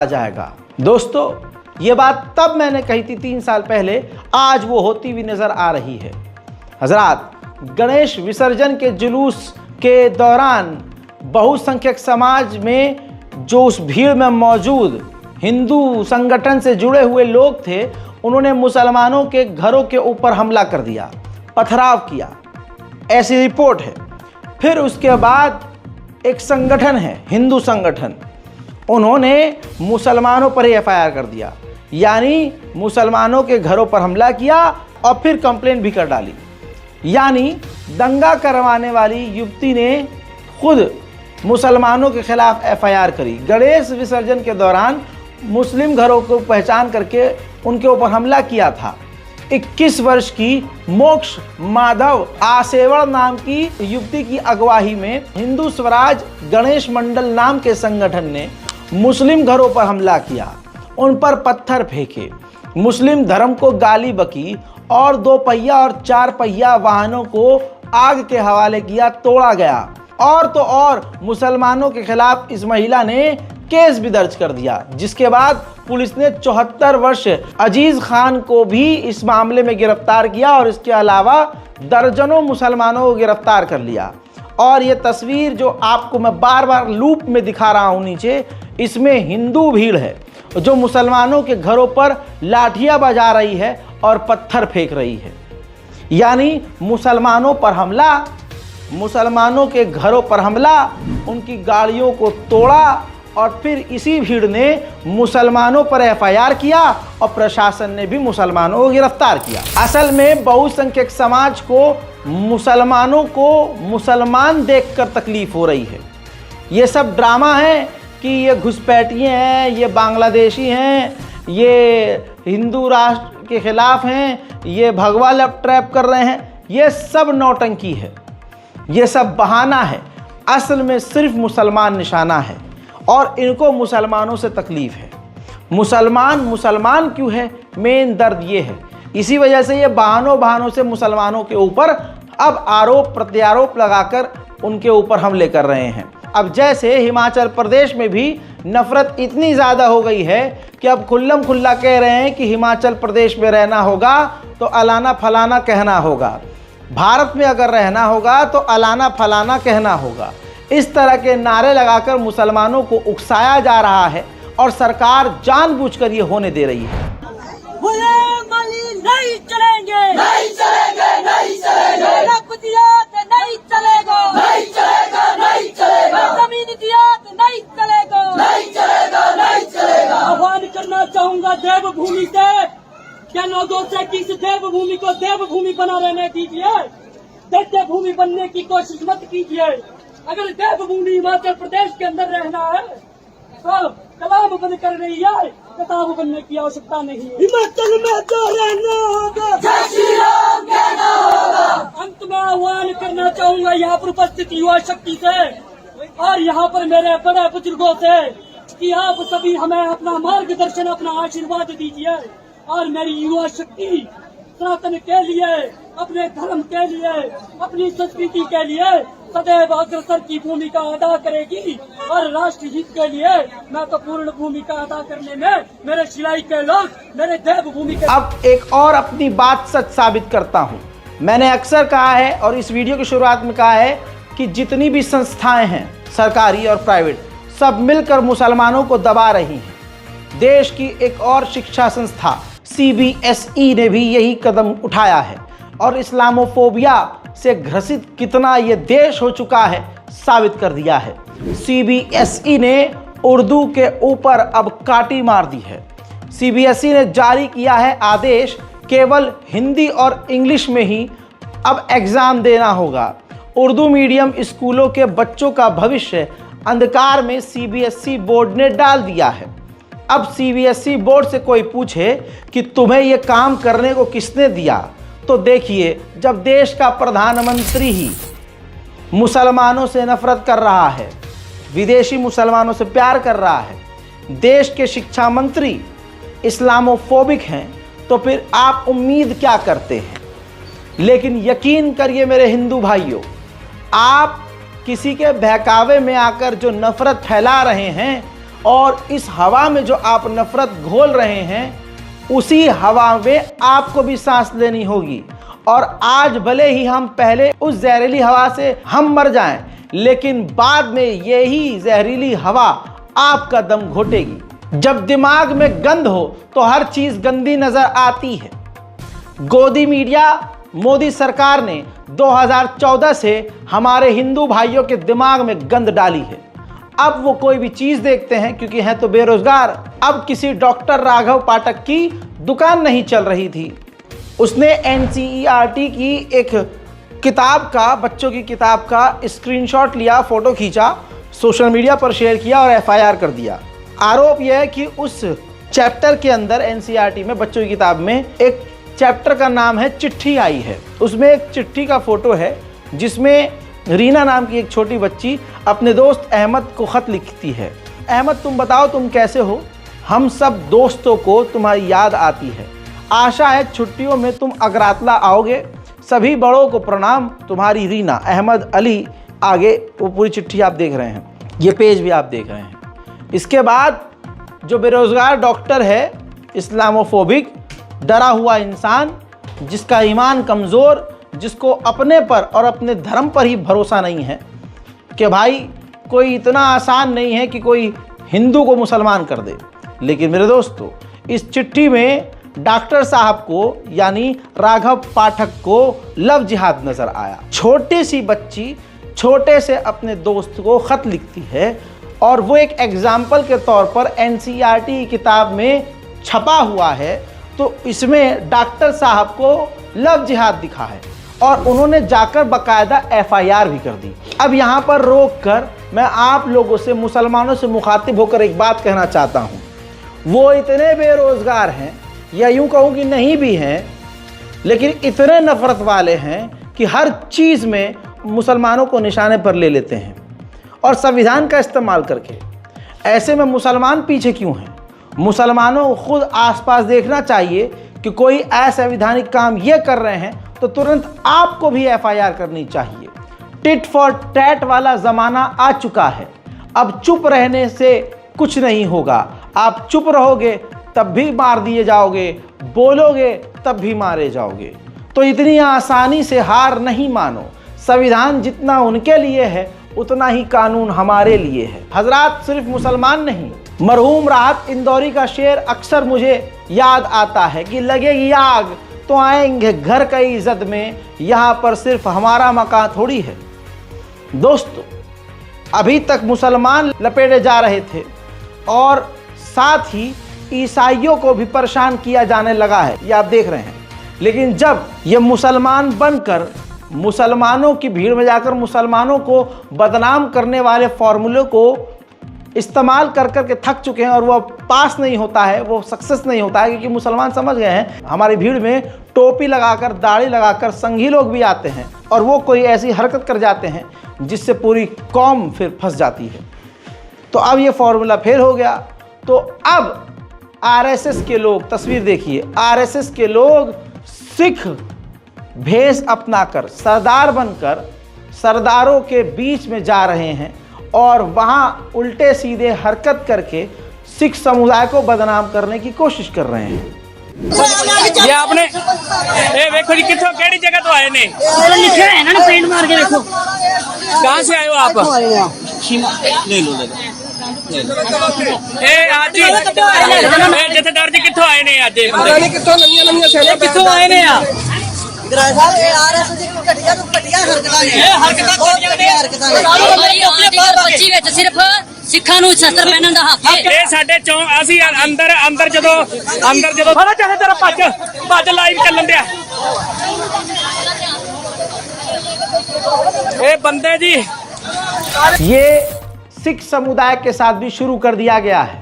जाएगा। दोस्तों, ये बात तब मैंने कही थी 3 साल पहले, आज वो होती हुई नजर आ रही है। हजरात, गणेश विसर्जन के जुलूस के दौरान बहुसंख्यक समाज में जो उस भीड़ में मौजूद हिंदू संगठन से जुड़े हुए लोग थे, उन्होंने मुसलमानों के घरों के ऊपर हमला कर दिया, पथराव किया, ऐसी रिपोर्ट है। फिर उसके बाद एक संगठन है, हिंदू संगठन, उन्होंने मुसलमानों पर ही FIR कर दिया, यानी मुसलमानों के घरों पर हमला किया और फिर कंप्लेंट भी कर डाली। यानी दंगा करवाने वाली युवती ने खुद मुसलमानों के खिलाफ FIR करी। गणेश विसर्जन के दौरान मुस्लिम घरों को पहचान करके उनके ऊपर हमला किया था। 21 वर्ष की मोक्ष माधव आसेवड़ नाम की युवती की अगुवाई में हिंदू स्वराज गणेश मंडल नाम के संगठन ने मुस्लिम घरों पर हमला किया, उन पर पत्थर फेंके, मुस्लिम धर्म को गाली बकी और 2 पहिया और 4 पहिया वाहनों को आग के हवाले किया, तोड़ा गया। और तो और मुसलमानों के खिलाफ इस महिला ने केस भी दर्ज कर दिया, जिसके बाद पुलिस ने 74 वर्ष अजीज खान को भी इस मामले में गिरफ्तार किया और इसके अलावा दर्जनों मुसलमानों को गिरफ्तार कर लिया। और ये तस्वीर जो आपको मैं बार बार लूप में दिखा रहा हूँ नीचे, इसमें हिंदू भीड़ है जो मुसलमानों के घरों पर लाठियाँ बजा रही है और पत्थर फेंक रही है। यानी मुसलमानों पर हमला, मुसलमानों के घरों पर हमला, उनकी गाड़ियों को तोड़ा और फिर इसी भीड़ ने मुसलमानों पर FIR किया और प्रशासन ने भी मुसलमानों को गिरफ्तार किया। असल में बहुसंख्यक समाज को मुसलमानों को मुसलमान देखकर तकलीफ हो रही है। ये सब ड्रामा है कि ये घुसपैठिए हैं, ये बांग्लादेशी हैं, ये हिंदू राष्ट्र के खिलाफ हैं, ये भगवा लैब ट्रैप कर रहे हैं, ये सब नौटंकी है, ये सब बहाना है। असल में सिर्फ मुसलमान निशाना है और इनको मुसलमानों से तकलीफ है। मुसलमान क्यों है, मेन दर्द ये है। इसी वजह से ये बहानों से मुसलमानों के ऊपर अब आरोप प्रत्यारोप लगाकर उनके ऊपर हमले कर रहे हैं। अब जैसे हिमाचल प्रदेश में भी नफरत इतनी ज़्यादा हो गई है कि अब खुल्लम खुल्ला कह रहे हैं कि हिमाचल प्रदेश में रहना होगा तो अलाना फलाना कहना होगा, भारत में अगर रहना होगा तो अलाना फलाना कहना होगा। इस तरह के नारे लगाकर मुसलमानों को उकसाया जा रहा है और सरकार जानबूझकर ये होने दे रही है। नहीं चलेंगे, नहीं चलेंगे, नहीं चलेंगे, नहीं चलेगा, नहीं चलेगा, नहीं चलेगा, जमीन दिया तो नहीं चलेगा, नहीं चलेगा, नहीं चलेगा। आह्वान करना चाहूंगा देवभूमि से, क्या लोगों से कि इस देवभूमि को देवभूमि बना रहने दीजिए, दैत्य भूमि बनने की कोशिश मत कीजिए। अगर देवभूमि हिमाचल प्रदेश के अंदर रहना है तो कलाम बंद कर रही है, किताब बनने की आवश्यकता नहीं। हिमाचल में तो रहना होगा, जय श्री राम कहना होगा। अंत में आह्वान करना चाहूंगा यहाँ पर उपस्थित युवा शक्ति से और यहाँ पर मेरे बड़े बुजुर्गों से कि आप सभी हमें अपना मार्गदर्शन, अपना आशीर्वाद दीजिए और मेरी युवा शक्ति सनातन के लिए, अपने धर्म के लिए, अपनी संस्कृति के लिए सदैव अग्रसर की भूमिका अदा करेगी और राष्ट्र हित के लिए महत्वपूर्ण भूमिका अदा करने में मेरे शिलाई के लोग, मेरे देवभूमि के। अब एक और अपनी बात सच साबित करता हूँ। मैंने अक्सर कहा है और इस वीडियो की शुरुआत में कहा है कि जितनी भी संस्थाएं हैं, सरकारी और प्राइवेट, सब मिलकर मुसलमानों को दबा रही हैं। देश की एक और शिक्षा संस्था CBSE ने भी यही कदम उठाया है और इस्लामोफोबिया से ग्रसित कितना ये देश हो चुका है साबित कर दिया है। CBSE ने उर्दू के ऊपर अब काटी मार दी है। CBSE ने जारी किया है आदेश, केवल हिंदी और इंग्लिश में ही अब एग्ज़ाम देना होगा। उर्दू मीडियम स्कूलों के बच्चों का भविष्य अंधकार में CBSE बोर्ड ने डाल दिया है। अब CBSE बोर्ड से कोई पूछे कि तुम्हें ये काम करने को किसने दिया, तो देखिए, जब देश का प्रधानमंत्री ही मुसलमानों से नफरत कर रहा है, विदेशी मुसलमानों से प्यार कर रहा है, देश के शिक्षा मंत्री इस्लामोफोबिक हैं, तो फिर आप उम्मीद क्या करते हैं। लेकिन यकीन करिए मेरे हिंदू भाइयों, आप किसी के बहकावे में आकर जो नफरत फैला रहे हैं और इस हवा में जो आप नफरत घोल रहे हैं, उसी हवा में आपको भी सांस लेनी होगी। और आज भले ही हम पहले उस जहरीली हवा से हम मर जाएं, लेकिन बाद में यही जहरीली हवा आपका दम घोटेगी। जब दिमाग में गंध हो तो हर चीज गंदी नजर आती है। गोदी मीडिया, मोदी सरकार ने 2014 से हमारे हिंदू भाइयों के दिमाग में गंद डाली है। अब वो कोई भी चीज देखते हैं, क्योंकि हैं तो बेरोजगार। अब किसी डॉक्टर राघव पाठक की दुकान नहीं चल रही थी, उसने NCERT की एक किताब का, बच्चों की किताब का स्क्रीनशॉट लिया, फोटो खींचा, सोशल मीडिया पर शेयर किया और FIR कर दिया। आरोप यह है कि उस चैप्टर के अंदर NCERT में, बच्चों की किताब में, एक चैप्टर का नाम है चिट्ठी आई है। उसमें एक चिट्ठी का फोटो है जिसमें रीना नाम की एक छोटी बच्ची अपने दोस्त अहमद को खत लिखती है। अहमद, तुम बताओ तुम कैसे हो? हम सब दोस्तों को तुम्हारी याद आती है। आशा है छुट्टियों में तुम अगरातला आओगे। सभी बड़ों को प्रणाम, तुम्हारी रीना। अहमद अली। आगे वो पूरी चिट्ठी आप देख रहे हैं, ये पेज भी आप देख रहे हैं। इसके बाद जो बेरोजगार डॉक्टर है, इस्लामोफोबिक, डरा हुआ इंसान, जिसका ईमान कमज़ोर, जिसको अपने पर और अपने धर्म पर ही भरोसा नहीं है कि भाई कोई इतना आसान नहीं है कि कोई हिंदू को मुसलमान कर दे। लेकिन मेरे दोस्तों, इस चिट्ठी में डॉक्टर साहब को, यानी राघव पाठक को, लव जिहाद नज़र आया। छोटी सी बच्ची छोटे से अपने दोस्त को ख़त लिखती है और वो एक एग्जाम्पल के तौर पर NCERT की किताब में छपा हुआ है। तो इसमें डॉक्टर साहब को लव जिहाद दिखा है और उन्होंने जाकर बाकायदा FIR भी कर दी। अब यहाँ पर रोक कर मैं आप लोगों से, मुसलमानों से मुखातिब होकर एक बात कहना चाहता हूँ। वो इतने बेरोज़गार हैं, या यूँ कहूँ कि नहीं भी हैं, लेकिन इतने नफ़रत वाले हैं कि हर चीज़ में मुसलमानों को निशाने पर ले लेते हैं और संविधान का इस्तेमाल करके। ऐसे में मुसलमान पीछे क्यों हैं? मुसलमानों को खुद आसपास देखना चाहिए कि कोई असंवैधानिक काम ये कर रहे हैं तो तुरंत आपको भी FIR करनी चाहिए। टिट फॉर टैट वाला ज़माना आ चुका है। अब चुप रहने से कुछ नहीं होगा। आप चुप रहोगे तब भी मार दिए जाओगे, बोलोगे तब भी मारे जाओगे। तो इतनी आसानी से हार नहीं मानो। संविधान जितना उनके लिए है उतना ही कानून हमारे लिए है। हजरात, सिर्फ मुसलमान नहीं, मरहूम राहत इंदौरी का शेर अक्सर मुझे याद आता है कि लगेगी आग तो आएंगे घर की इज्जत में, यहाँ पर सिर्फ हमारा मकान थोड़ी है। दोस्तों, अभी तक मुसलमान लपेटे जा रहे थे और साथ ही ईसाइयों को भी परेशान किया जाने लगा है, ये आप देख रहे हैं। लेकिन जब ये मुसलमान बनकर मुसलमानों की भीड़ में जाकर मुसलमानों को बदनाम करने वाले फॉर्मूले को इस्तेमाल कर के थक चुके हैं और वो पास नहीं होता है, वो सक्सेस नहीं होता है, क्योंकि मुसलमान समझ गए हैं हमारी भीड़ में टोपी लगाकर, दाढ़ी लगाकर संघी लोग भी आते हैं और वो कोई ऐसी हरकत कर जाते हैं जिससे पूरी कौम फिर फंस जाती है। तो अब ये फॉर्मूला फेल हो गया। तो अब RSS के लोग, तस्वीर देखिए, RSS के लोग सिख भेष अपनाकर, सरदार बनकर सरदारों के बीच में जा रहे हैं और वहाँ उल्टे सीधे हरकत करके सिख समुदाय को बदनाम करने की कोशिश कर रहे हैं। ये आपने देखो जी, कितों केड़ी जगह तो आए ने? लिखे है ना, पेंट मार के देखो। कहाँ से आए हो आप? ले लो आज जथेदार जी कितों आए ने? आज कितों आए ने यार? सिर्फ सिखा नूं शस्त्र पहनन दा हक है। ਇਹ ਸਾਡੇ ਚੋਂ ਅਸੀਂ ਅੰਦਰ ਜਦੋਂ ਫੜਾ ਚਾਹੇ ਤੇਰਾ ਭੱਜ ਲਾਈਵ ਚੱਲਣ ਦਿਆ। ਇਹ ਬੰਦੇ जी, ये सिख समुदाय के साथ भी शुरू कर दिया गया है।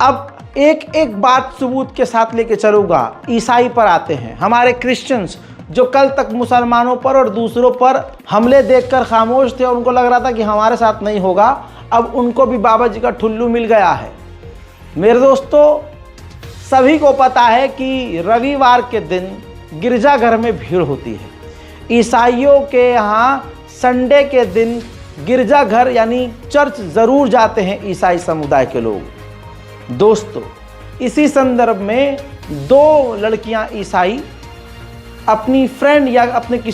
अब एक एक बात सबूत के साथ लेके चलूंगा। ईसाई पर आते हैं, हमारे क्रिश्चियंस जो कल तक मुसलमानों पर और दूसरों पर हमले देखकर खामोश थे और उनको लग रहा था कि हमारे साथ नहीं होगा, अब उनको भी बाबा जी का ठुल्लू मिल गया है। मेरे दोस्तों, सभी को पता है कि रविवार के दिन गिरजाघर में भीड़ होती है। ईसाइयों के यहाँ संडे के दिन गिरजाघर यानी चर्च ज़रूर जाते हैं ईसाई समुदाय के लोग। दोस्तों, इसी संदर्भ में 2 लड़कियां ईसाई अपनी फ्रेंड या अपने किसी